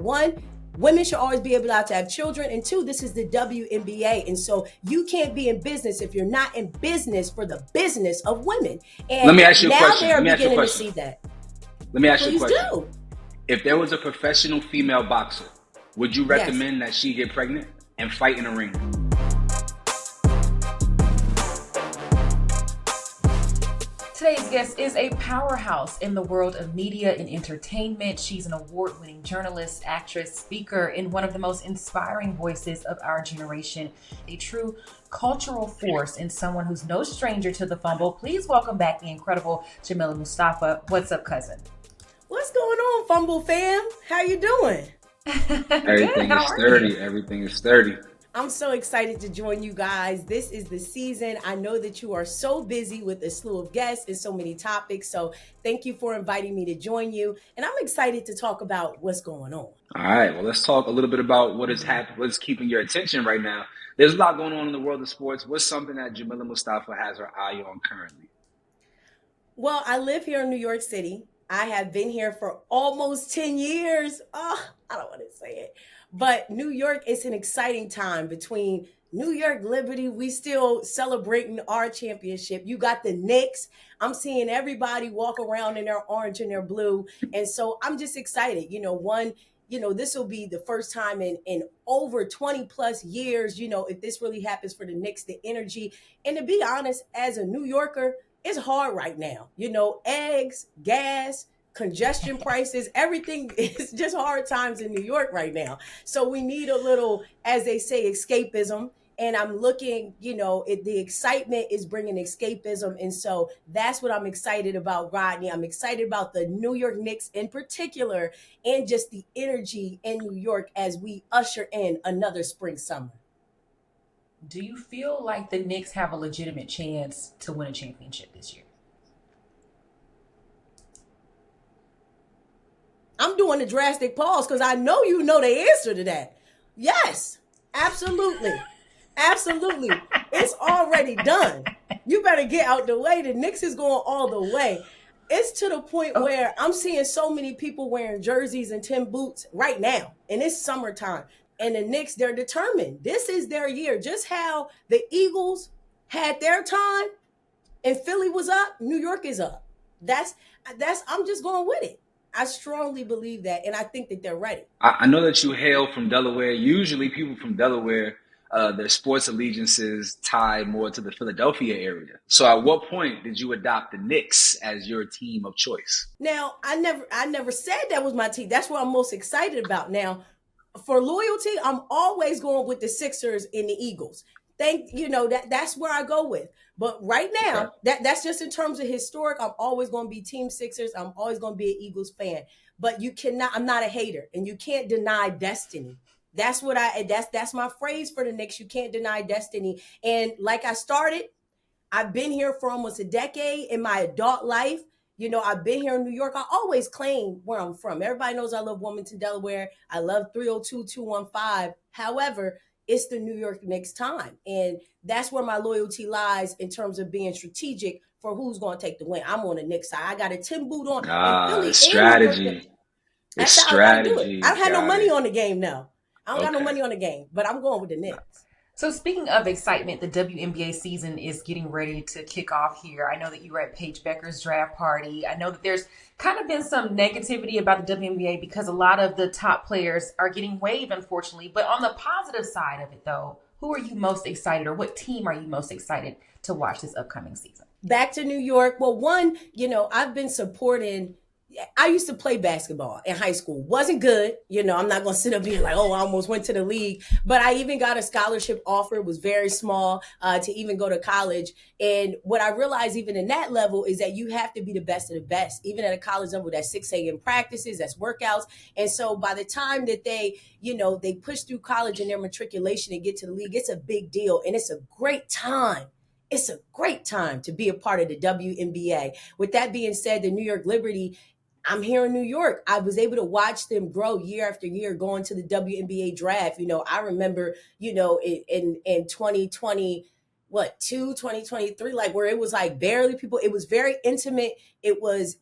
one, women should always be able to have children. And two, this is the WNBA. And so you can't be in business if you're not in business for the business of women. And let me ask you a now question. they're beginning to see that. Let me ask you a Please question. do. If there was a professional female boxer, would you recommend that she get pregnant and fight in a ring? Today's guest is a powerhouse in the world of media and entertainment. She's an award-winning journalist, actress, speaker, and one of the most inspiring voices of our generation. A true cultural force and someone who's no stranger to the fumble. Please welcome back the incredible Jamila Mustafa. What's up, cousin? What's going on, Fumble fam? How you doing? Everything is sturdy. Everything is sturdy. I'm so excited to join you guys. This is the season. I know that you are so busy with a slew of guests and so many topics. So thank you for inviting me to join you. And I'm excited to talk about what's going on. All right. Well, let's talk a little bit about what is happening, what's keeping your attention right now. There's a lot going on in the world of sports. What's something that Jamila Mustafa has her eye on currently? Well, I live here in New York City. I have been here for almost 10 years. Oh, I don't want to say it. But New York is an exciting time between New York Liberty. We still celebrating our championship. You got the Knicks. I'm seeing everybody walk around in their orange and their blue. And so I'm just excited. This will be the first time in over 20 plus years, if this really happens for the Knicks, the energy. And to be honest, as a New Yorker, it's hard right now. Eggs, gas, congestion prices, everything is just hard times in New York right now. So we need a little, as they say, escapism. And I'm looking, the excitement is bringing escapism. And so that's what I'm excited about, Rodney. I'm excited about the New York Knicks in particular, and just the energy in New York as we usher in another spring summer. Do you feel like the Knicks have a legitimate chance to win a championship this year? I'm doing a drastic pause because I know you know the answer to that. Yes, absolutely. Absolutely. It's already done. You better get out the way. The Knicks is going all the way. It's to the point where I'm seeing so many people wearing jerseys and Tim boots right now. And it's summertime. And the Knicks, they're determined. This is their year. Just how the Eagles had their time and Philly was up, New York is up. I'm just going with it. I strongly believe that, and I think that they're ready. I know that you hail from Delaware. Usually people from Delaware, their sports allegiances tie more to the Philadelphia area. So at what point did you adopt the Knicks as your team of choice? Now, I never said that was my team. That's what I'm most excited about. Now, for loyalty, I'm always going with the Sixers and the Eagles. That's where I go with. But right now, that's just in terms of historic. I'm always going to be Team Sixers. I'm always going to be an Eagles fan. But I'm not a hater, and you can't deny destiny. That's my phrase for the Knicks. You can't deny destiny. And like I started, I've been here for almost a decade in my adult life. I've been here in New York. I always claim where I'm from. Everybody knows I love Wilmington, Delaware. I love 302-215. However, it's the New York Knicks time. And that's where my loyalty lies in terms of being strategic for who's going to take the win. I'm on the Knicks side. I got a Tim boot on. It's strategy. That's strategy. I don't have no money on the game now. I don't got no money on the game, but I'm going with the Knicks. So speaking of excitement, the WNBA season is getting ready to kick off here. I know that you were at Paige Becker's draft party. I know that there's kind of been some negativity about the WNBA because a lot of the top players are getting waived, unfortunately. But on the positive side of it, though, who are you most excited, or what team are you most excited to watch this upcoming season? Back to New York. Well, one, I've been supporting. I used to play basketball in high school. Wasn't good. I'm not going to sit up here like, I almost went to the league. But I even got a scholarship offer. It was very small to even go to college. And what I realized even in that level is that you have to be the best of the best. Even at a college level, that's 6 a.m. practices, that's workouts. And so by the time that they push through college and their matriculation and get to the league, it's a big deal. And it's a great time. It's a great time to be a part of the WNBA. With that being said, the New York Liberty, I'm here in New York. I was able to watch them grow year after year going to the WNBA draft. I remember, in 2020, 2023, like where it was like barely people. It was very intimate. It was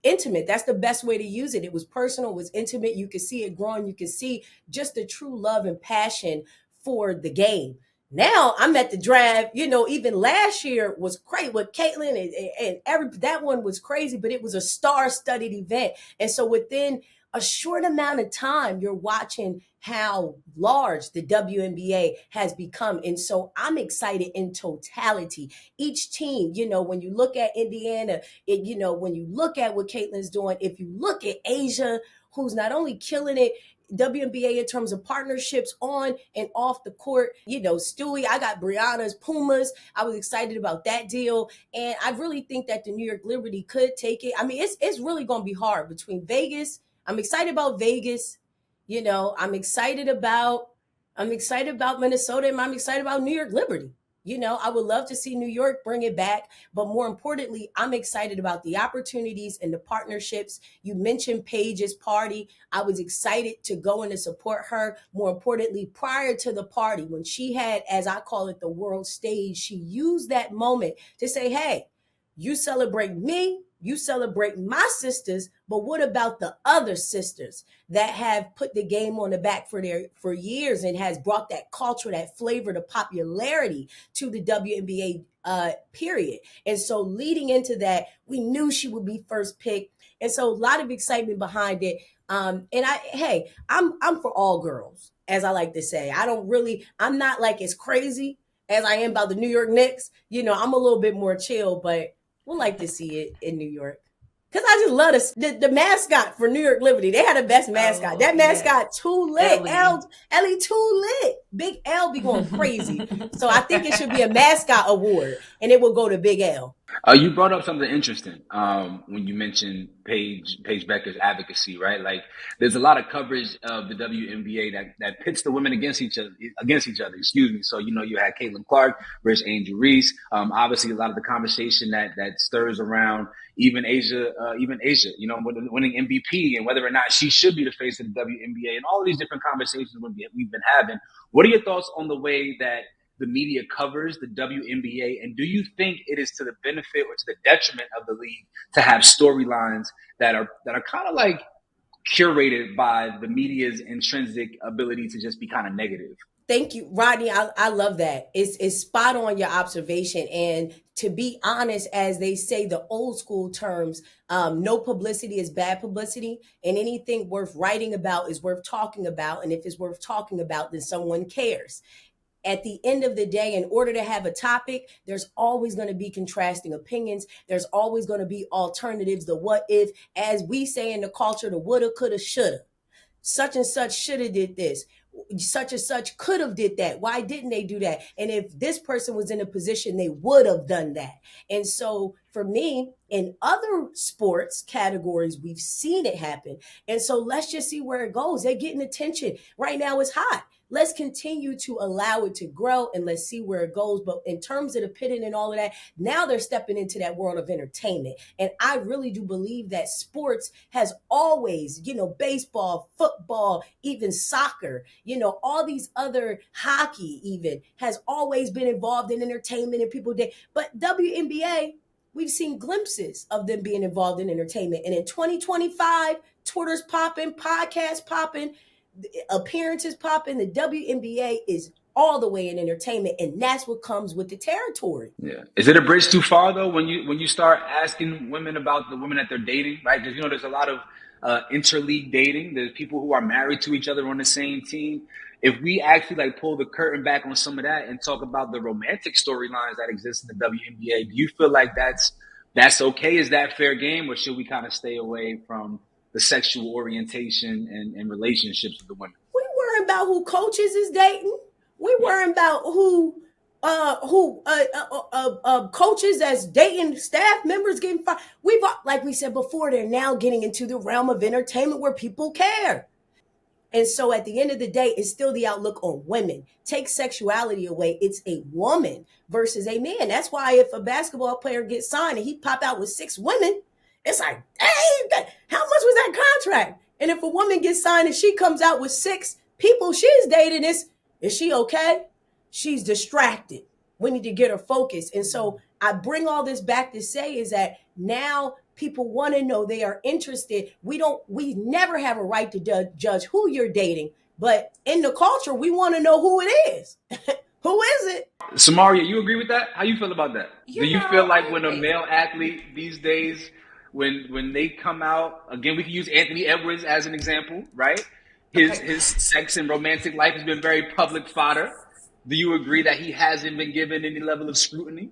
intimate. That's the best way to use it. It was personal, it was intimate. You could see it growing. You could see just the true love and passion for the game. Now I'm at the draft. Even last year was great with Caitlin and every that one was crazy, but it was a star-studded event. And so within a short amount of time, you're watching how large the WNBA has become. And so I'm excited in totality. Each team, when you look at Indiana, when you look at what Caitlin's doing, if you look at Asia, who's not only killing it, WNBA in terms of partnerships on and off the court, Stewie, I got Brianna's Pumas. I was excited about that deal. And I really think that the New York Liberty could take it. I mean, it's really going to be hard between Vegas. I'm excited about Vegas. I'm excited about Minnesota, and I'm excited about New York Liberty. I would love to see New York bring it back, but more importantly, I'm excited about the opportunities and the partnerships. You mentioned Paige's party. I was excited to go in to support her. More importantly, prior to the party, when she had, as I call it, the world stage, she used that moment to say, hey, you celebrate me, you celebrate my sisters, but what about the other sisters that have put the game on the back for years and has brought that culture, that flavor, the popularity to the WNBA period. And so leading into that, we knew she would be first pick. And so a lot of excitement behind it. I'm for all girls, as I like to say. I'm not like as crazy as I am about the New York Knicks. I'm a little bit more chill, but we'll like to see it in New York. Because I just love the mascot for New York Liberty. They had the best mascot. That mascot, too lit. Ellie too lit. Big L be going crazy. So I think it should be a mascot award, and it will go to Big L. You brought up something interesting when you mentioned Paige Becker's advocacy, right? Like, there's a lot of coverage of the WNBA that pits the women against each other. Excuse me. So you had Caitlin Clark versus Angel Reese. Obviously, a lot of the conversation that stirs around even Asia, winning MVP and whether or not she should be the face of the WNBA, and all of these different conversations we've been having. What are your thoughts on the way that the media covers the WNBA, and do you think it is to the benefit or to the detriment of the league to have storylines that are kind of like curated by the media's intrinsic ability to just be kind of negative? Thank you, Rodney. I love that. It's spot on your observation. And to be honest, as they say, the old school terms, no publicity is bad publicity, and anything worth writing about is worth talking about. And if it's worth talking about, then someone cares. At the end of the day, in order to have a topic, there's always going to be contrasting opinions. There's always going to be alternatives, the what if, as we say in the culture, the woulda, coulda, shoulda. Such and such should have did this. Such and such could have did that. Why didn't they do that? And if this person was in a position, they would have done that. And so for me, in other sports categories, we've seen it happen. And so let's just see where it goes. They're getting attention. Right now it's hot. Let's continue to allow it to grow and let's see where it goes. But in terms of the pitting and all of that, now they're stepping into that world of entertainment. And I really do believe that sports has always, baseball, football, even soccer, all these other hockey even has always been involved in entertainment and people did. But WNBA, we've seen glimpses of them being involved in entertainment. And in 2025, Twitter's popping, podcasts popping, appearances popping. The WNBA is all the way in entertainment, and that's what comes with the territory. Yeah. Is it a bridge too far though when you start asking women about the women that they're dating, right? Because there's a lot of interleague dating. There's people who are married to each other on the same team. If we actually pull the curtain back on some of that and talk about the romantic storylines that exist in the WNBA, do you feel like that's okay? Is that fair game, or should we kind of stay away from the sexual orientation and relationships with the women? We worrying about who coaches is dating. We worrying about who coaches that's dating staff members getting fired. Like we said before, they're now getting into the realm of entertainment where people care. And so at the end of the day, it's still the outlook on women. Take sexuality away. It's a woman versus a man. That's why if a basketball player gets signed and he pop out with 6 women, it's like, dang, how much was that contract? And if a woman gets signed and she comes out with 6 people she's dating, is she okay? She's distracted. We need to get her focused. And so I bring all this back to say is that now People want to know. They are interested. We never have a right to judge who you're dating, but in the culture, we want to know who it is. Who is it? Samaria, you agree with that? How you feel about that? Do You you know, feel like I when a agree. male athlete these days, when they come out, again, we can use Anthony Edwards as an example, right? His Okay. his sex and romantic life has been very public fodder. Do you agree that he hasn't been given any level of scrutiny?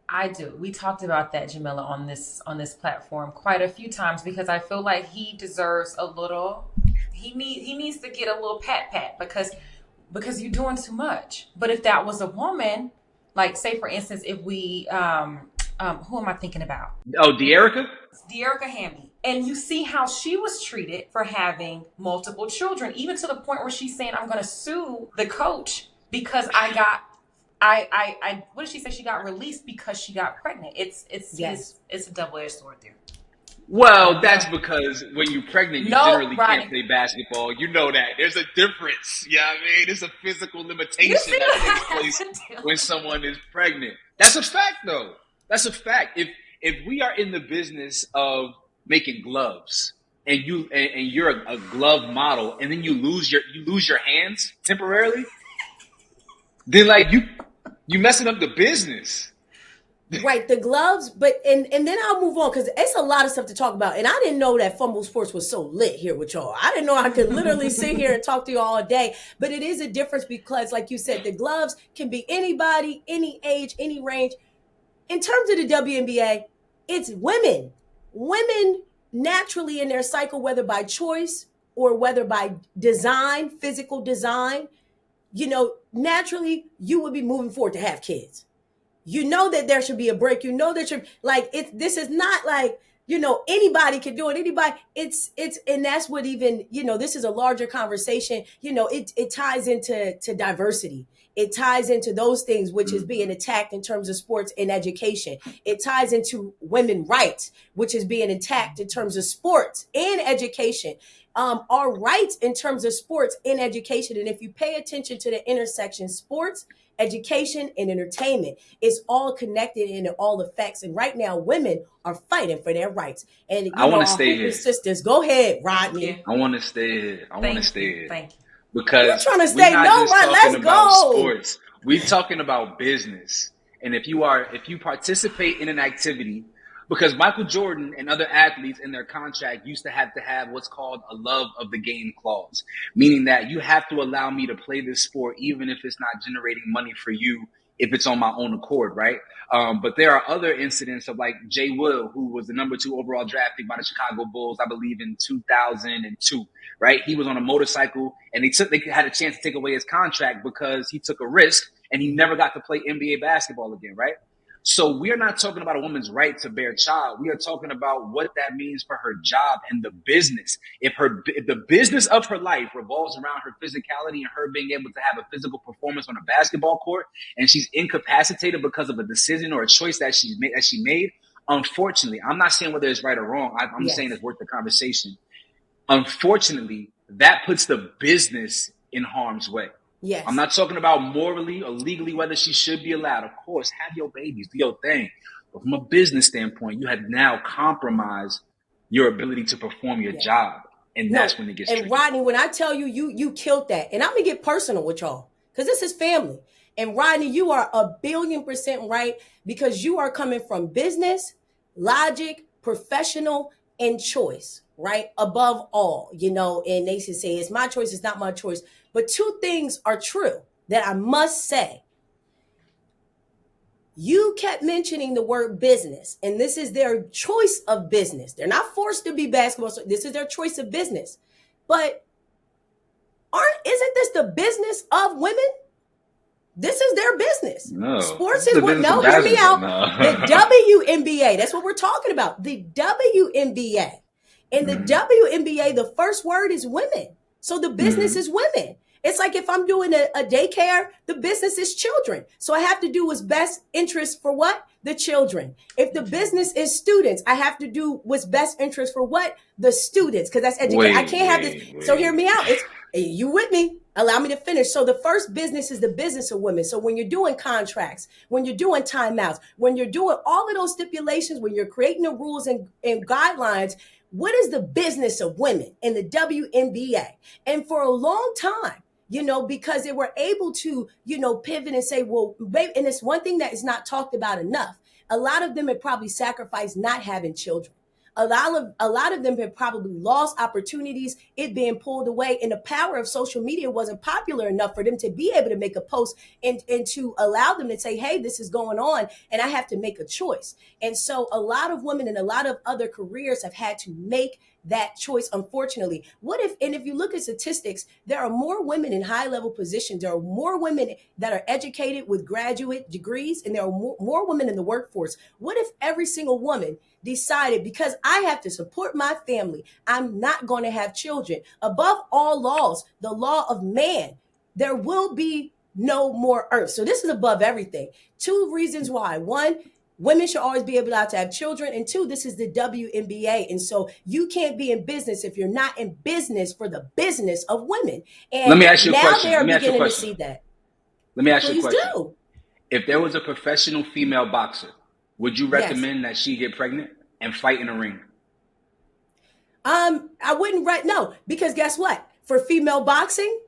I do. We talked about that, Jamila, on this platform quite a few times because I feel like he deserves a little. He needs to get a little pat because you're doing too much. But if that was a woman, like say for instance, if we who am I thinking about? Oh, De'Erica? De'Erica Hamby. And you see how she was treated for having multiple children, even to the point where she's saying, I'm gonna sue the coach because I what did she say? She got released because she got pregnant. Yes. It's a double-edged sword there. Well, that's because when you're pregnant, you No, generally can't Rodney. play basketball. You know that. There's a difference. Yeah, I mean, there's a physical You limitation see that takes place that? when someone is pregnant. That's a fact, though. That's a fact. If we are in the business of making gloves, and you're a glove model, and then you lose your hands temporarily, then like you messing up the business. Right, the gloves, but and then I'll move on because it's a lot of stuff to talk about. And I didn't know that Fumble Sports was so lit here with y'all. I didn't know I could literally sit here and talk to you all day. But it is a difference because, like you said, the gloves can be anybody, any age, any range. In terms of the WNBA, it's women. Women naturally in their cycle, whether by choice or whether by design, physical design, naturally you would be moving forward to have kids. You know that there should be a break. You know that you're like this is not like anybody can do it. Anybody, it's and that's what even this is a larger conversation. It ties into diversity. It ties into those things which is being attacked in terms of sports and education. It ties into women rights, which is being attacked in terms of sports and education. Our rights in terms of sports and education. And if you pay attention to the intersection, sports, education, and entertainment, it's all connected and it all affects. And right now, women are fighting for their rights. And I want to our stay Hooper here. sisters, go ahead, Rodney. Thank you. I want to stay here. I want to stay here. Thank you. You're Because trying to we're stay. not No, just right? talking Let's about go. sports. We're talking about business. And if you participate in an activity, because Michael Jordan and other athletes in their contract used to have what's called a love of the game clause, meaning that you have to allow me to play this sport even if it's not generating money for you, if it's on my own accord, right? But there are other incidents of like Jay Will, who was the number 2 overall draft pick by the Chicago Bulls, I believe in 2002, right? He was on a motorcycle and they had a chance to take away his contract because he took a risk and he never got to play NBA basketball again, right? So we are not talking about a woman's right to bear a child. We are talking about what that means for her job and the business. If the business of her life revolves around her physicality and her being able to have a physical performance on a basketball court, and she's incapacitated because of a decision or a choice that she made, unfortunately, I'm not saying whether it's right or wrong. I'm Yes. saying it's worth the conversation. Unfortunately, that puts the business in harm's way. Yes. I'm not talking about morally or legally whether she should be allowed. Of course, have your babies, do your thing. But from a business standpoint, you have now compromised your ability to perform your job. And that's when it gets tricky. And Rodney, when I tell you, you killed that. And I'm going to get personal with y'all because this is family. And Rodney, you are 1,000,000,000% right because you are coming from business, logic, professional, and choice, right? Above all, and they should say, it's my choice, it's not my choice. But 2 things are true that I must say. You kept mentioning the word business, and this is their choice of business. They're not forced to be basketball. So this is their choice of business. But isn't this the business of women? This is their business. No. Sports is what? No, hear me out. No. The WNBA. That's what we're talking about. The WNBA. In the WNBA, the first word is women. So the business is women. It's like if I'm doing a daycare, the business is children. So I have to do what's best interest for what? The children. If the business is students, I have to do what's best interest for what? The students, because that's education. I can't have this. So hear me out. You with me? Allow me to finish. So the first business is the business of women. So when you're doing contracts, when you're doing timeouts, when you're doing all of those stipulations, when you're creating the rules and guidelines, what is the business of women in the WNBA? And for a long time, because they were able to, pivot and say, well, babe, and it's one thing that is not talked about enough. A lot of them had probably sacrificed not having children. A lot of them have probably lost opportunities, it being pulled away, and the power of social media wasn't popular enough for them to be able to make a post and to allow them to say, hey, this is going on and I have to make a choice. And so a lot of women in a lot of other careers have had to make that choice, unfortunately. If you look at statistics, there are more women in high level positions. There are more women that are educated with graduate degrees, and there are more women in the workforce. What if every single woman decided, because I have to support my family, I'm not going to have children? Above all laws, the law of man, there will be no more earth. So this is above everything. Two reasons why. One, women should always be able to have children. And two, this is the WNBA. And so you can't be in business if you're not in business for the business of women. And let me ask you a question. Now they're beginning to see that. Let me ask you a question. Please do. If there was a professional female boxer, would you recommend that she get pregnant and fight in a ring? I wouldn't no, because guess what? For female boxing,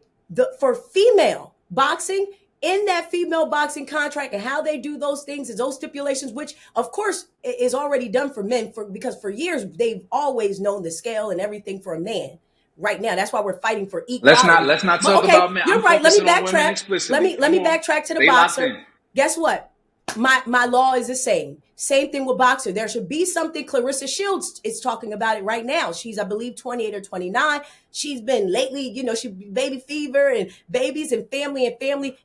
in that female boxing contract and how they do those things is those stipulations, which of course is already done for men, because for years they've always known the scale and everything for a man. Right now, that's why we're fighting for equality. Let's not talk about men. You're right. Let me backtrack. Let me backtrack to the boxer. Guess what? My law is the same. Same thing with boxer. There should be something. Clarissa Shields is talking about it right now. She's, I believe, 28 or 29. She's been lately, she baby fever and babies and family.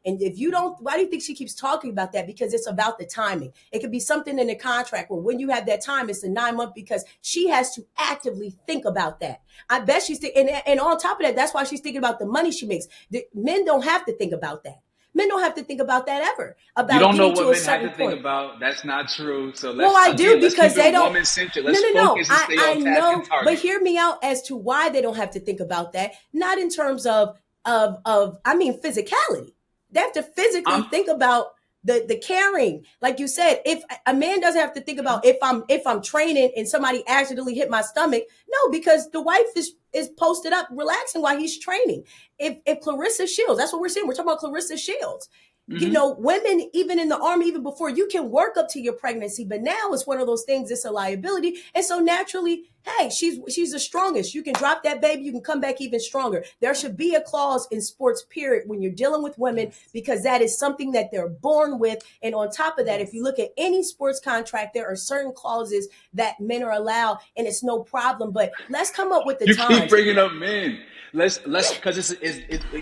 And if you don't, why do you think she keeps talking about that? Because it's about the timing. It could be something in the contract where when you have that time, it's a 9-month, because she has to actively think about that. I bet she's and on top of that, that's why she's thinking about the money she makes. Men don't have to think about that. Men don't have to think about that ever. About you don't know what men have to think about. That's not true. So I do, because they don't. Woman-centric. Let's focus and stay on task and target. But hear me out as to why they don't have to think about that. Not in terms of physicality. They have to physically think about the caring. Like you said, if a man doesn't have to think about if I'm training and somebody accidentally hit my stomach, no, because the wife is posted up relaxing while he's training. If Clarissa Shields, that's what we're saying. We're talking about Clarissa Shields. Mm-hmm. Women, even in the Army, even before, you can work up to your pregnancy, but now it's one of those things, it's a liability. And so naturally, hey, she's the strongest. You can drop that baby, you can come back even stronger. There should be a clause in sports, period, when you're dealing with women, because that is something that they're born with. And on top of that, if you look at any sports contract, there are certain clauses that men are allowed, and it's no problem. But let's come up with the time. You keep bringing up men. Let's because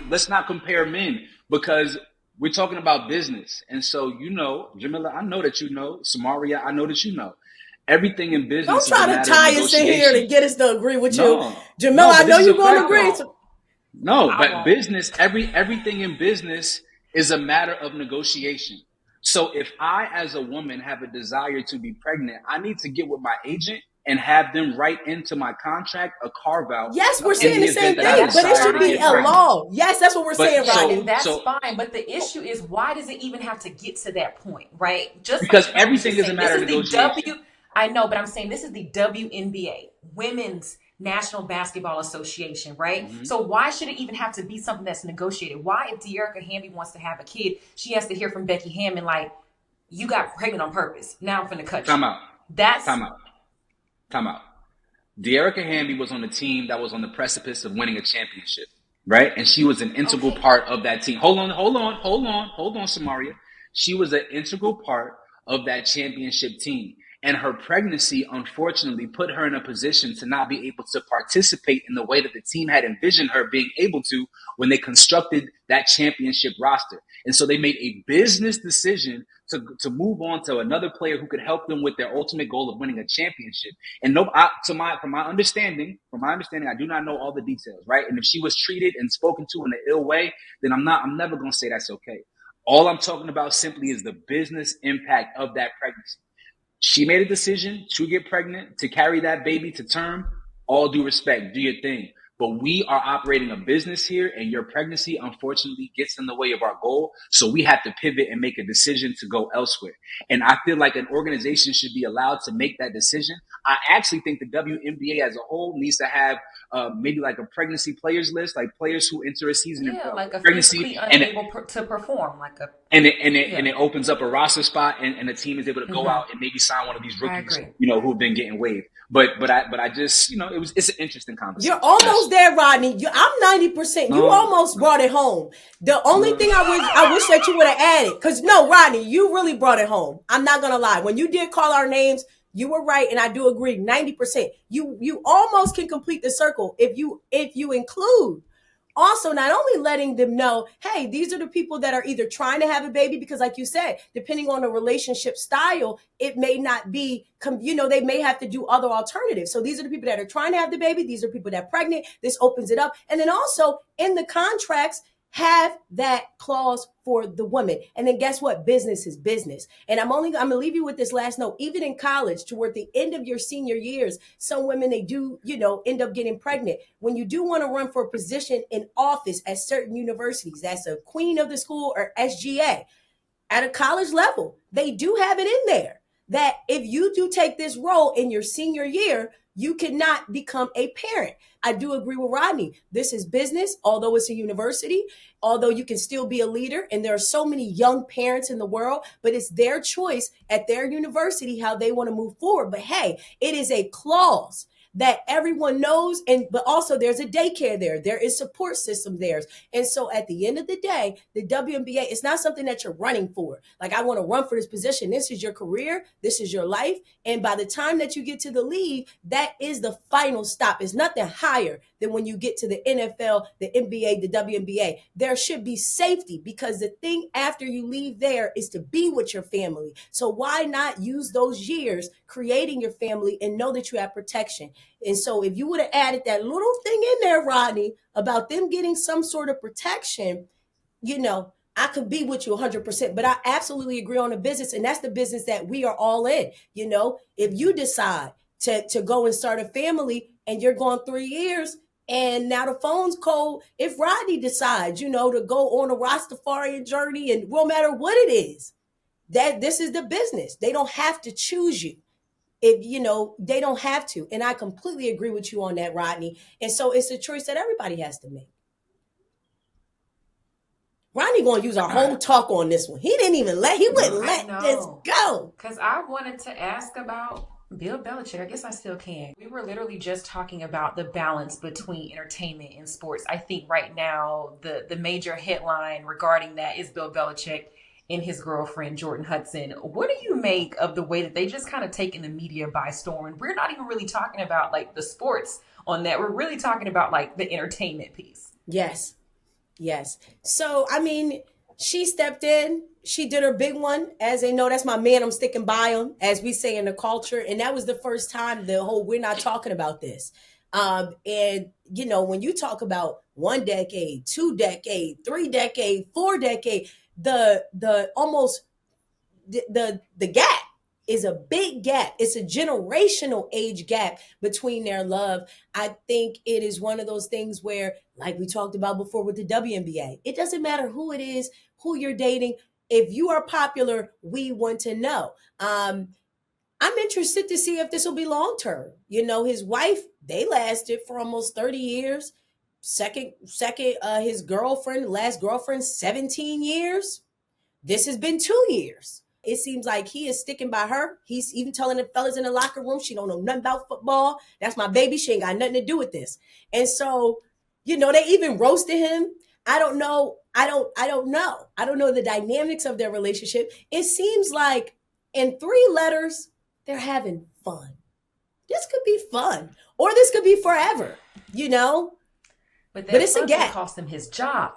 let's not compare men, because we're talking about business. And so, Jamila, I know that you know. Samaria, I know that you know. Everything in business. Don't try to tie us in here to get us to agree with you. Jamila, I know you're going to agree. No, but business, everything in business is a matter of negotiation. So if I, as a woman, have a desire to be pregnant, I need to get with my agent and have them write into my contract a carve out. Yes, we're saying the same thing, but it should be a law. Yes, that's what we're saying, Rodney. That's fine. But the issue is, why does it even have to get to that point, right? Just because everything is a matter of negotiation. I know, but I'm saying this is the WNBA, Women's National Basketball Association, right? Mm-hmm. So why should it even have to be something that's negotiated? Why, if De'Erica Hamby wants to have a kid, she has to hear from Becky Hammon, like, you got pregnant on purpose. Now I'm finna cut you. Time out. De'Erica Hamby was on a team that was on the precipice of winning a championship, right? And she was an integral part of that team. Hold on, Samaria. She was an integral part of that championship team. And her pregnancy, unfortunately, put her in a position to not be able to participate in the way that the team had envisioned her being able to when they constructed that championship roster. And so they made a business decision to move on to another player who could help them with their ultimate goal of winning a championship. And from my understanding, I do not know all the details, right? And if she was treated and spoken to in an ill way, then I'm never going to say that's okay. All I'm talking about simply is the business impact of that pregnancy. She made a decision to get pregnant, to carry that baby to term. All due respect, do your thing. but we are operating a business here, and your pregnancy unfortunately gets in the way of our goal. So we have to pivot and make a decision to go elsewhere. And I feel like an organization should be allowed to make that decision. I actually think the WNBA as a whole needs to have maybe like a pregnancy players list, like players who enter a season in like a pregnancy, physically unable to perform, like a and it opens up a roster spot, and the team is able to go out and maybe sign one of these I rookies, agree. who've been getting waived. But I just, it's an interesting conversation. You're almost there, Rodney. I'm 90%. You almost brought it home. The only thing I wish that you would have added, because no, Rodney, you really brought it home. I'm not gonna lie. When you did call our names, you were right, and I do agree. 90%. You almost can complete the circle if you include also not only letting them know, hey, these are the people that are either trying to have a baby, because like you said, depending on the relationship style, it may not be, they may have to do other alternatives. So these are the people that are trying to have the baby. These are people that are pregnant. This opens it up. And then also in the contracts, have that clause for the woman. And then guess what? Business is business. And I'm gonna leave you with this last note. Even in college, toward the end of your senior years, some women, they do, end up getting pregnant. When you do want to run for a position in office at certain universities, that's a queen of the school or SGA, at a college level, they do have it in there that if you do take this role in your senior year, you cannot become a parent. I do agree with Rodney. This is business, although it's a university, although you can still be a leader. And there are so many young parents in the world, but it's their choice at their university how they want to move forward. But hey, it is a clause that everyone knows. But also there's a daycare there. There is support system there. And so at the end of the day, the WNBA, it's not something that you're running for. Like, I want to run for this position. This is your career. This is your life. And by the time that you get to the league, that is the final stop. It's nothing higher than when you get to the NFL, the NBA, the WNBA. There should be safety, because the thing after you leave there is to be with your family. So why not use those years creating your family and know that you have protection? And so if you would have added that little thing in there, Rodney, about them getting some sort of protection, I could be with you 100%. But I absolutely agree on the business. And that's the business that we are all in. If you decide to go and start a family and you're going 3 years and now the phone's cold, if Rodney decides, to go on a Rastafarian journey, and no matter what it is, that this is the business. They don't have to choose you. They don't have to. And I completely agree with you on that, Rodney. And so it's a choice that everybody has to make. Rodney gonna use our whole talk on this one. He wouldn't let this go. Because I wanted to ask about Bill Belichick. I guess I still can. We were literally just talking about the balance between entertainment and sports. I think right now the major headline regarding that is Bill Belichick and his girlfriend, Jordan Hudson. What do you make of the way that they just kind of taken the media by storm? And we're not even really talking about like the sports on that. We're really talking about like the entertainment piece. Yes. So, she stepped in. She did her big one. As they know, that's my man. I'm sticking by him, as we say in the culture. And that was the first time we're not talking about this. And, when you talk about 1 decade, 2 decade, 3 decade, 4 decade, the almost the gap is a big gap. It's a generational age gap between their love. I think it is one of those things where, like we talked about before with the WNBA, it doesn't matter who it is, who you're dating. If you are popular, we want to know. I'm interested to see if this will be long term. His wife, they lasted for almost 30 years. Second, his last girlfriend, 17 years. This has been 2 years. It seems like he is sticking by her. He's even telling the fellas in the locker room, she don't know nothing about football. That's my baby. She ain't got nothing to do with this. And so, they even roasted him. I don't know. I don't know. I don't know the dynamics of their relationship. It seems like in 3 letters, they're having fun. This could be fun, or this could be forever, But it's a gap. Cost him his job.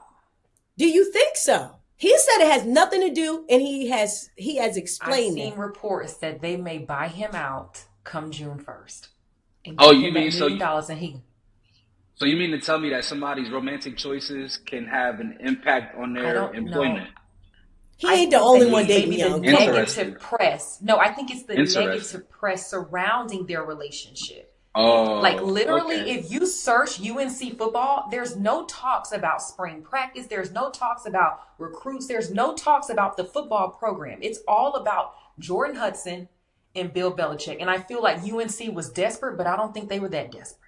Do you think so? He said it has nothing to do, and he has explained it. I've seen reports that they may buy him out come June 1st. Oh, you mean so? So you mean to tell me that somebody's romantic choices can have an impact on their employment? He ain't the only one dating young. Negative press. No, I think it's the negative press surrounding their relationship Like Oh, literally, okay. if you search UNC football, there's no talks about spring practice. There's no talks about recruits. There's no talks about the football program. It's all about Jordan Hudson and Bill Belichick. And I feel like UNC was desperate, but I don't think they were that desperate.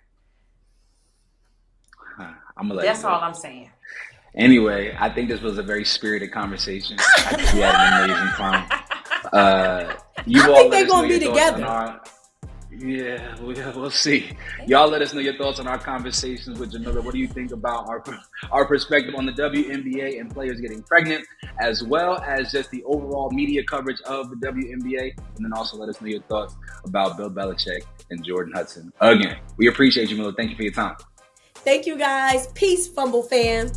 I'm gonna let That's you go. all I'm saying. Anyway, I think this was a very spirited conversation. I think we had an amazing time. You I all think let they're us know gonna be your thoughts on together. our. Yeah, we'll see. Y'all let us know your thoughts on our conversations with Jamila. What do you think about our perspective on the WNBA and players getting pregnant, as well as just the overall media coverage of the WNBA? And then also let us know your thoughts about Bill Belichick and Jordan Hudson. Again, we appreciate you, Jamila. Thank you for your time. Thank you guys. Peace, Fumble fam.